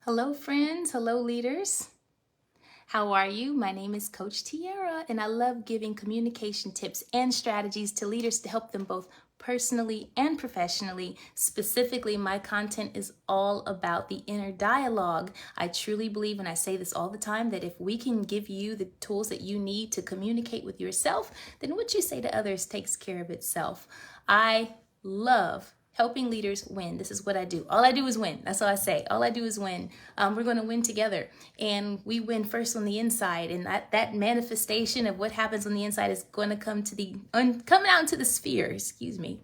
Hello, friends. Hello, leaders. How are you? My name is Coach Tiara, and I love giving communication tips and strategies to leaders to help them both personally and professionally. Specifically, my content is all about the inner dialogue. I truly believe, and I say this all the time, that if we can give you the tools that you need to communicate with yourself, then what you say to others takes care of itself. I love helping leaders win. This is what I do. All I do is win. That's all I say. All I do is win. We're going to win together, and we win first on the inside. And that manifestation of what happens on the inside is going to come out into the sphere. Excuse me.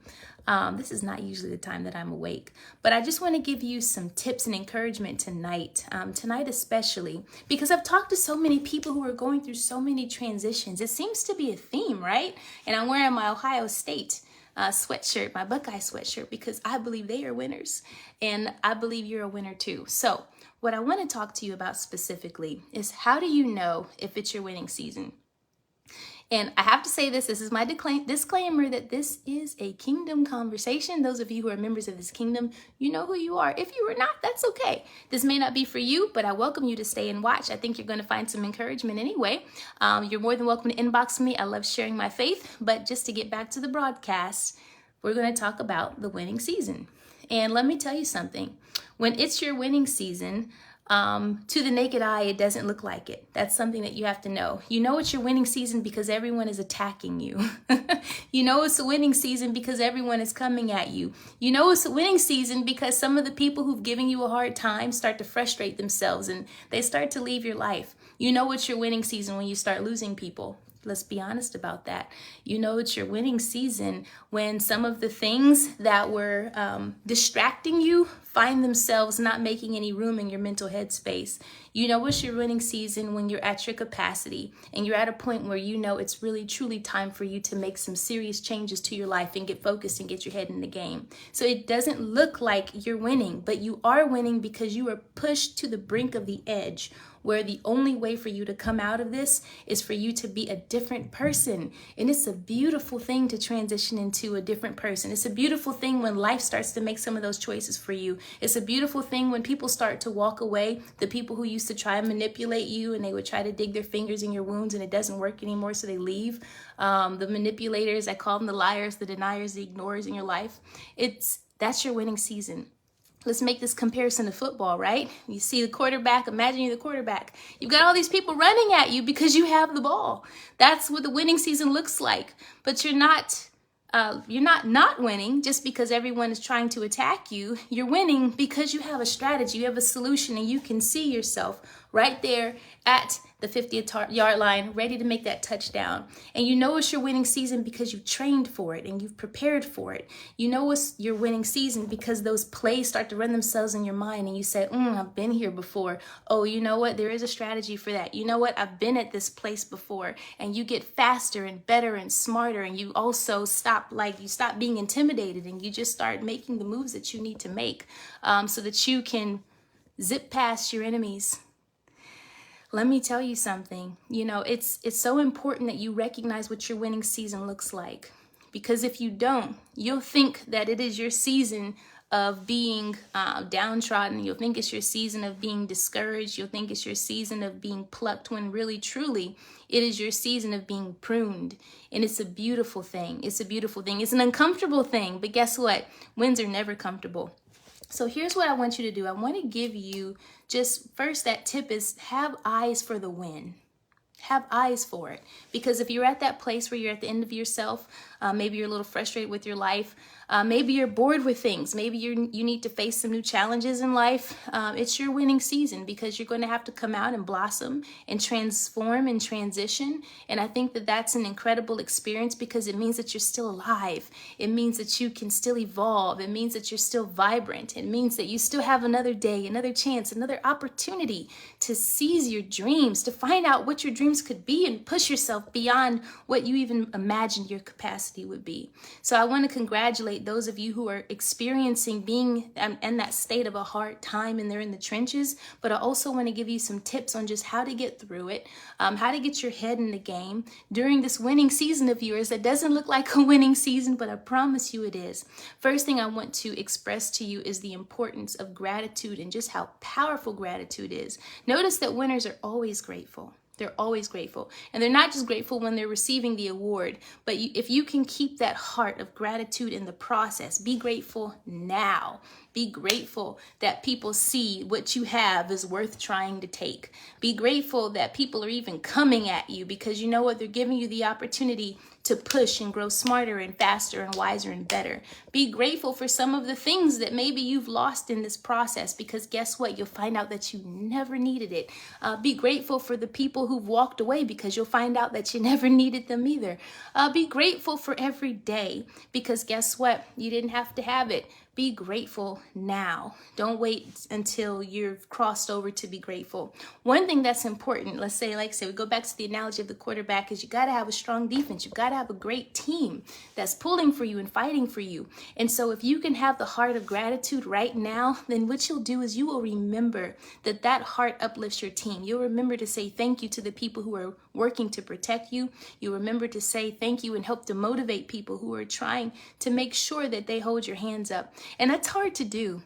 This is not usually the time that I'm awake, but I just want to give you some tips and encouragement tonight. Tonight especially because I've talked to so many people who are going through so many transitions. It seems to be a theme, right? And I'm wearing my Ohio State sweatshirt, my Buckeye sweatshirt, because I believe they are winners, and I believe you're a winner too. So what I want to talk to you about specifically is, how do you know if it's your winning season? And I have to say this is my disclaimer that this is a kingdom conversation. Those of you who are members of this kingdom, you know who you are. If you are not, that's okay. This may not be for you, but I welcome you to stay and watch. I think you're going to find some encouragement anyway. You're more than welcome to inbox me. I love sharing my faith. But just to get back to the broadcast, we're going to talk about the winning season. And let me tell you something. When it's your winning season, to the naked eye, it doesn't look like it. That's something that you have to know. You know it's your winning season because everyone is attacking you. You know it's a winning season because everyone is coming at you. You know it's a winning season because some of the people who've given you a hard time start to frustrate themselves and they start to leave your life. You know it's your winning season when you start losing people. Let's be honest about that. You know it's your winning season when some of the things that were distracting you find themselves not making any room in your mental headspace. You know it's your winning season when you're at your capacity and you're at a point where you know it's really truly time for you to make some serious changes to your life and get focused and get your head in the game. So it doesn't look like you're winning, but you are winning because you are pushed to the brink of the edge, where the only way for you to come out of this is for you to be a different person. And it's a beautiful thing to transition into a different person. It's a beautiful thing when life starts to make some of those choices for you. It's a beautiful thing when people start to walk away, the people who used to try and manipulate you, and they would try to dig their fingers in your wounds and it doesn't work anymore, so they leave. The manipulators, I call them the liars, the deniers, the ignorers in your life. That's your winning season. Let's make this comparison to football, right? You see the quarterback, imagine you're the quarterback. You've got all these people running at you because you have the ball. That's what the winning season looks like. But you're not winning just because everyone is trying to attack you. You're winning because you have a strategy, you have a solution, and you can see yourself right there at the 50-yard line, ready to make that touchdown. And you know it's your winning season because you've trained for it and you've prepared for it. You know it's your winning season because those plays start to run themselves in your mind and you say, I've been here before. Oh, you know what? There is a strategy for that. You know what? I've been at this place before. And you get faster and better and smarter. And you also stop being intimidated and you just start making the moves that you need to make so that you can zip past your enemies. Let me tell you something. You know, it's so important that you recognize what your winning season looks like. Because if you don't, you'll think that it is your season of being downtrodden. You'll think it's your season of being discouraged. You'll think it's your season of being plucked, when really, truly, it is your season of being pruned. And it's a beautiful thing. It's a beautiful thing. It's an uncomfortable thing. But guess what? Wins are never comfortable. So here's what I want you to do. I want to give you just first, that tip is have eyes for the win. Have eyes for it. Because if you're at that place where you're at the end of yourself, maybe you're a little frustrated with your life, maybe you're bored with things, maybe you need to face some new challenges in life, it's your winning season because you're going to have to come out and blossom and transform and transition. And I think that that's an incredible experience because it means that you're still alive. It means that you can still evolve. It means that you're still vibrant. It means that you still have another day, another chance, another opportunity to seize your dreams, to find out what your dreams could be and push yourself beyond what you even imagined your capacity would be. So I want to congratulate congratulate those of you who are experiencing being in that state of a hard time and they're in the trenches, but I also want to give you some tips on just how to get through it, how to get your head in the game during this winning season of yours that doesn't look like a winning season, but I promise you it is. First thing I want to express to you is the importance of gratitude and just how powerful gratitude is. Notice that winners are always grateful. They're always grateful. And they're not just grateful when they're receiving the award, but if you can keep that heart of gratitude in the process, be grateful now. Be grateful that people see what you have is worth trying to take. Be grateful that people are even coming at you because you know what? They're giving you the opportunity to push and grow smarter and faster and wiser and better. Be grateful for some of the things that maybe you've lost in this process because guess what? You'll find out that you never needed it. Be grateful for the people who've walked away because you'll find out that you never needed them either. Be grateful for every day because guess what? You didn't have to have it. Be grateful now. Don't wait until you've crossed over to be grateful. One thing that's important, let's say, like I said, we go back to the analogy of the quarterback, is you got to have a strong defense. You've got to have a great team that's pulling for you and fighting for you. And so if you can have the heart of gratitude right now, then what you'll do is you will remember that that heart uplifts your team. You'll remember to say thank you to the people who are working to protect you. You'll remember to say thank you and help to motivate people who are trying to make sure that they hold your hands up. And that's hard to do.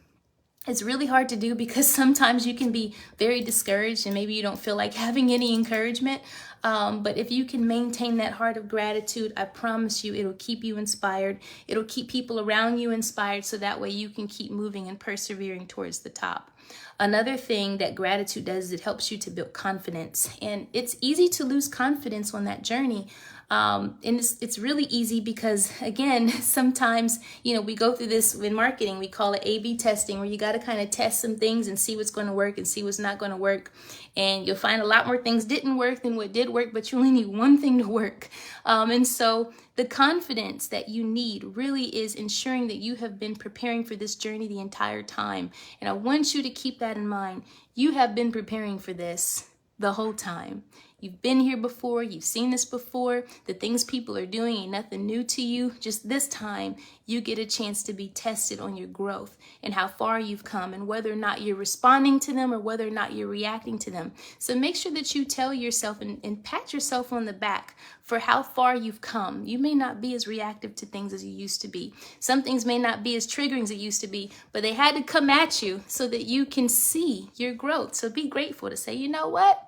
It's really hard to do because sometimes you can be very discouraged and maybe you don't feel like having any encouragement. But if you can maintain that heart of gratitude, I promise you it'll keep you inspired. It'll keep people around you inspired so that way you can keep moving and persevering towards the top. Another thing that gratitude does is it helps you to build confidence. And it's easy to lose confidence on that journey. And it's really easy because, again, sometimes, we go through this in marketing. We call it A/B testing, where you got to kind of test some things and see what's going to work and see what's not going to work. And you'll find a lot more things didn't work than what did work, but you only need one thing to work. And so the confidence that you need really is ensuring that you have been preparing for this journey the entire time. And I want you to keep that in mind. You have been preparing for this the whole time. You've been here before, you've seen this before. The things people are doing ain't nothing new to you. Just this time, you get a chance to be tested on your growth and how far you've come and whether or not you're responding to them or whether or not you're reacting to them. So make sure that you tell yourself and pat yourself on the back for how far you've come. You may not be as reactive to things as you used to be. Some things may not be as triggering as it used to be, but they had to come at you so that you can see your growth. So be grateful to say, you know what?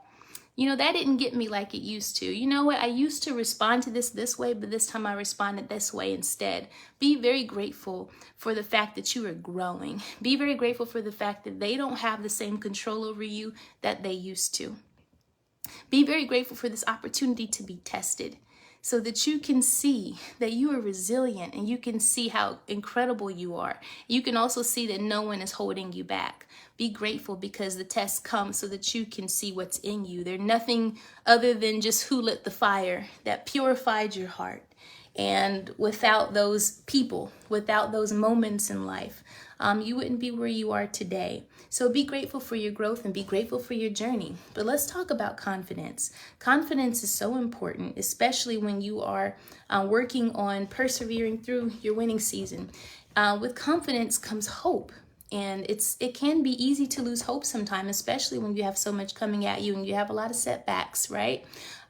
That didn't get me like it used to. You know what? I used to respond to this way, but this time I responded this way instead. Be very grateful for the fact that you are growing. Be very grateful for the fact that they don't have the same control over you that they used to. Be very grateful for this opportunity to be tested so that you can see that you are resilient and you can see how incredible you are. You can also see that no one is holding you back. Be grateful because the test comes so that you can see what's in you. They're nothing other than just who lit the fire that purified your heart. And without those people, without those moments in life, you wouldn't be where you are today. So be grateful for your growth and be grateful for your journey. But let's talk about confidence. Confidence is so important, especially when you are working on persevering through your winning season. With confidence comes hope. And it can be easy to lose hope sometimes, especially when you have so much coming at you and you have a lot of setbacks, right?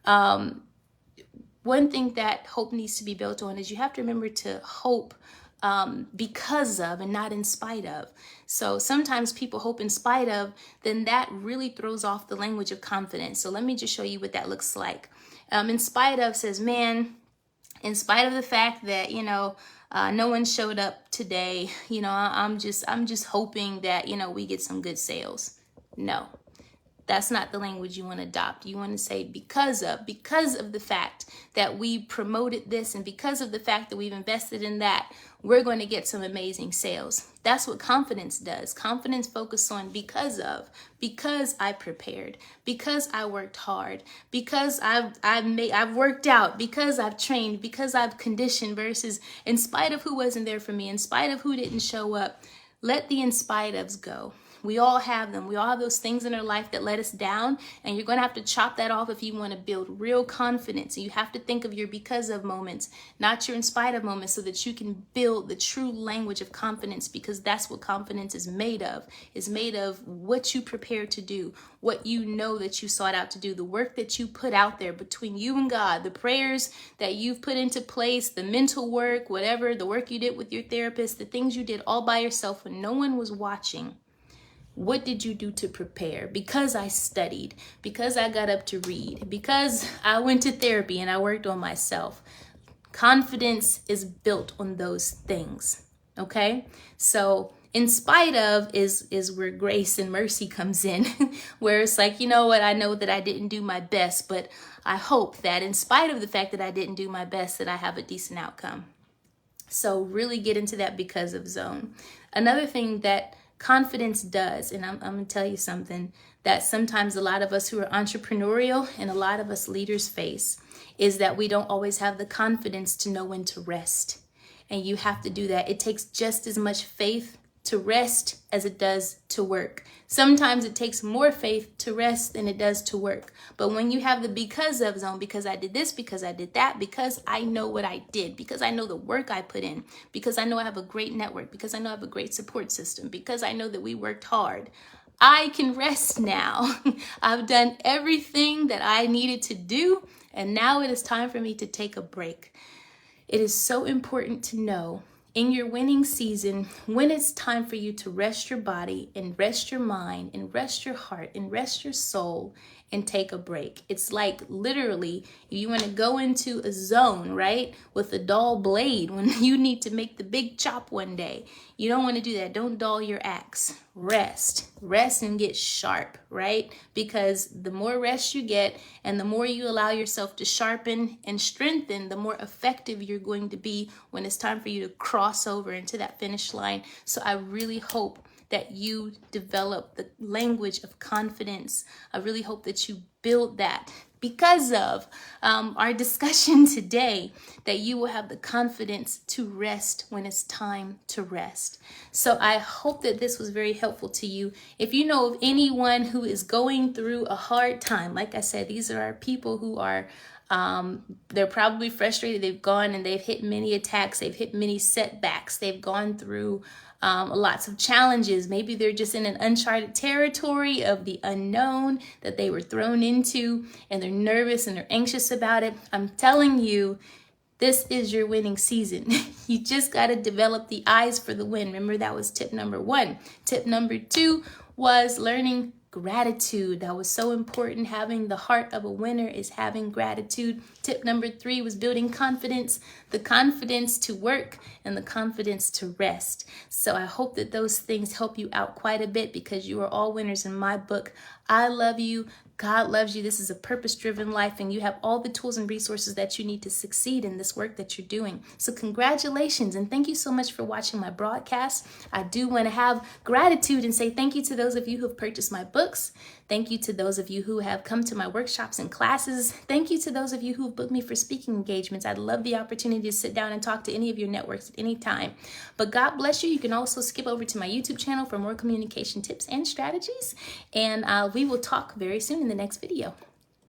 One thing that hope needs to be built on is you have to remember to hope because of and not in spite of. So sometimes people hope in spite of, then that really throws off the language of confidence. So let me just show you what that looks like. In spite of says, man, in spite of the fact that, no one showed up today, I'm just hoping that, we get some good sales. No. That's not the language you want to adopt. You want to say because of the fact that we promoted this and because of the fact that we've invested in that, we're going to get some amazing sales. That's what confidence does. Confidence focuses on because I prepared, because I worked hard, because I've worked out, because I've trained, because I've conditioned versus in spite of who wasn't there for me, in spite of who didn't show up. Let the in spite ofs go. We all have them. We all have those things in our life that let us down, and you're going to have to chop that off if you want to build real confidence. And you have to think of your because of moments, not your in spite of moments, so that you can build the true language of confidence, because that's what confidence is made of. It's made of what you prepare to do, what you know that you sought out to do, the work that you put out there between you and God, the prayers that you've put into place, the mental work, whatever, the work you did with your therapist, the things you did all by yourself when no one was watching. What did you do to prepare? Because I studied, because I got up to read, because I went to therapy and I worked on myself. Confidence is built on those things, okay? So in spite of is where grace and mercy comes in, where it's like, you know what, I know that I didn't do my best, but I hope that in spite of the fact that I didn't do my best, that I have a decent outcome. So really get into that because of zone. Another thing that confidence does, and I'm going to tell you something that sometimes a lot of us who are entrepreneurial and a lot of us leaders face, is that we don't always have the confidence to know when to rest. And you have to do that. It takes just as much faith to rest as it does to work. Sometimes it takes more faith to rest than it does to work. But when you have the because of zone, because I did this, because I did that, because I know what I did, because I know the work I put in, because I know I have a great network, because I know I have a great support system, because I know that we worked hard, I can rest now. I've done everything that I needed to do, and now it is time for me to take a break. It is so important to know in your winning season when it's time for you to rest your body and rest your mind and rest your heart and rest your soul and take a break. It's like literally you want to go into a zone, right, with a dull blade when you need to make the big chop one day. You don't want to do that. Don't dull your axe. Rest and get sharp, right? Because the more rest you get and the more you allow yourself to sharpen and strengthen, the more effective you're going to be when it's time for you to cross over into that finish line. So I really hope that you develop the language of confidence. I really hope that you build that because of our discussion today, that you will have the confidence to rest when it's time to rest. So I hope that this was very helpful to you. If you know of anyone who is going through a hard time, like I said, these are our people who are they're probably frustrated. They've gone and they've hit many attacks. They've hit many setbacks. They've gone through lots of challenges. Maybe they're just in an uncharted territory of the unknown that they were thrown into, and they're nervous and they're anxious about it. I'm telling you, this is your winning season. You just got to develop the eyes for the win. Remember, that was tip number 1. Tip number 2 was learning gratitude. That was so important. Having the heart of a winner is having gratitude. Tip number 3 was building confidence, the confidence to work and the confidence to rest. So I hope that those things help you out quite a bit, because you are all winners in my book. I love you. God loves you. This is a purpose-driven life, and you have all the tools and resources that you need to succeed in this work that you're doing. So congratulations, and thank you so much for watching my broadcast. I do want to have gratitude and say thank you to those of you who have purchased my books. Thank you to those of you who have come to my workshops and classes. Thank you to those of you who have booked me for speaking engagements. I'd love the opportunity to sit down and talk to any of your networks at any time. But God bless you. You can also skip over to my YouTube channel for more communication tips and strategies. And we will talk very soon in the next video.